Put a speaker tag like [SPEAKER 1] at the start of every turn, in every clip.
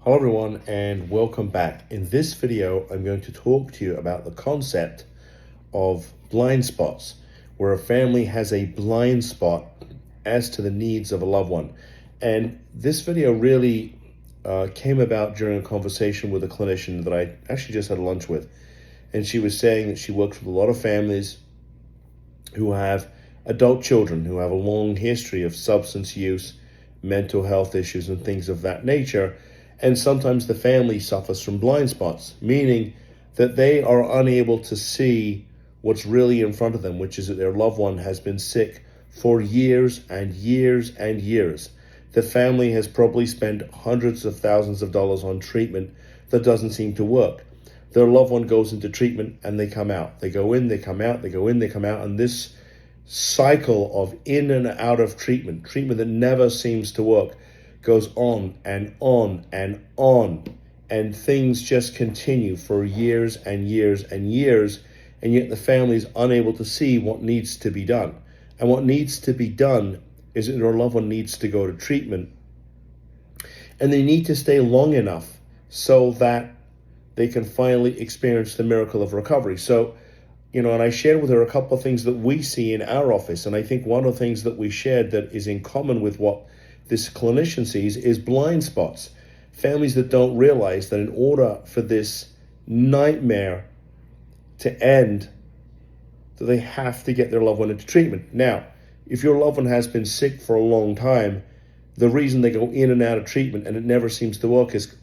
[SPEAKER 1] Hello everyone and welcome back. In this video, I'm going to talk to you about the concept of blind spots, where a family has a blind spot as to the needs of a loved one. And this video really came about during a conversation with a clinician that I actually just had lunch with. And she was saying that she works with a lot of families who have adult children who have a long history of substance use, mental health issues, and things of that nature. And sometimes the family suffers from blind spots, meaning that they are unable to see what's really in front of them, which is that their loved one has been sick for years and years and years. The family has probably spent hundreds of thousands of dollars on treatment that doesn't seem to work. Their loved one goes into treatment and they come out. They go in, they come out, they go in, they come out. And this cycle of in and out of treatment that never seems to work, goes on and on and on, and things just continue for years and years and years, and yet the family is unable to see what needs to be done. And what needs to be done is that their loved one needs to go to treatment, and they need to stay long enough so that they can finally experience the miracle of recovery. So, and I shared with her a couple of things that we see in our office, and I think one of the things that we shared that is in common with what this clinician sees is blind spots. Families that don't realize that in order for this nightmare to end, that they have to get their loved one into treatment. Now, if your loved one has been sick for a long time, the reason they go in and out of treatment and it never seems to work is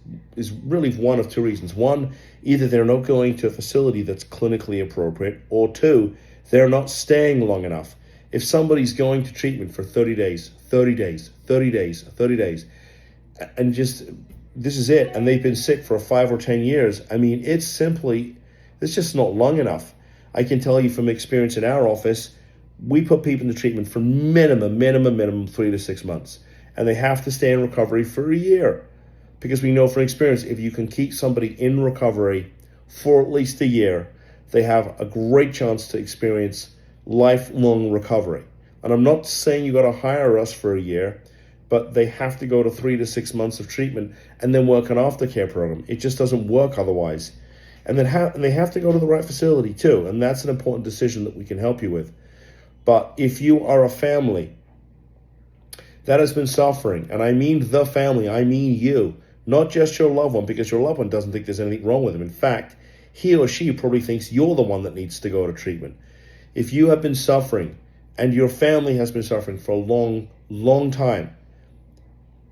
[SPEAKER 1] really one of two reasons. One, either they're not going to a facility that's clinically appropriate, or two, they're not staying long enough. If somebody's going to treatment for 30 days, 30 days, 30 days, 30 days, and just, this is it, and they've been sick for 5 or 10 years, it's just not long enough. I can tell you from experience in our office, we put people into treatment for minimum 3 to 6 months. And they have to stay in recovery for a year. Because we know from experience, if you can keep somebody in recovery for at least a year, they have a great chance to experience lifelong recovery. And I'm not saying you got to hire us for a year, but they have to go to 3 to 6 months of treatment and then work an aftercare program. It just doesn't work otherwise. And then they have to go to the right facility too. And that's an important decision that we can help you with. But if you are a family that has been suffering, and I mean the family, I mean you, not just your loved one, because your loved one doesn't think there's anything wrong with him. In fact, he or she probably thinks you're the one that needs to go to treatment. If you have been suffering and your family has been suffering for a long time,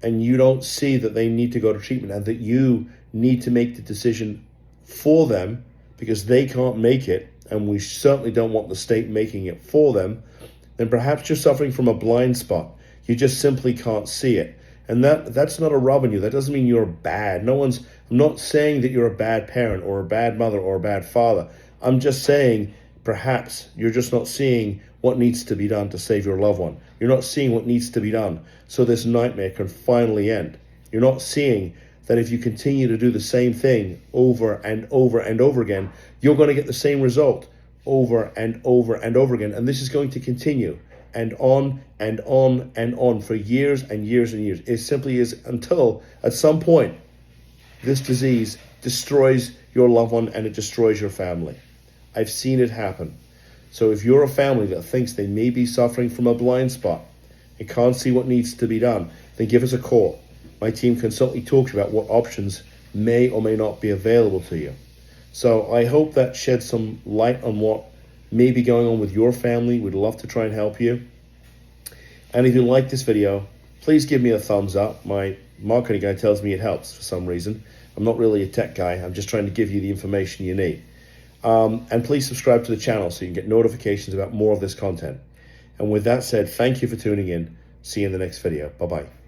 [SPEAKER 1] and you don't see that they need to go to treatment and that you need to make the decision for them because they can't make it, and we certainly don't want the state making it for them, then perhaps you're suffering from a blind spot. You just simply can't see it. And that's not a rub on you. That doesn't mean you're bad. I'm not saying that you're a bad parent or a bad mother or a bad father. I'm just saying perhaps you're just not seeing what needs to be done to save your loved one. You're not seeing what needs to be done so this nightmare can finally end. You're not seeing that if you continue to do the same thing over and over and over again, you're going to get the same result over and over and over again. And this is going to continue and on and on and on for years and years and years. It simply is, until at some point this disease destroys your loved one and it destroys your family. I've seen it happen. So if you're a family that thinks they may be suffering from a blind spot and can't see what needs to be done, then give us a call. My team can certainly talk to you about what options may or may not be available to you. So I hope that sheds some light on what may be going on with your family. We'd love to try and help you. And if you like this video, please give me a thumbs up. My marketing guy tells me it helps for some reason. I'm not really a tech guy. I'm just trying to give you the information you need. And please subscribe to the channel so you can get notifications about more of this content. And with that said, thank you for tuning in. See you in the next video. Bye-bye.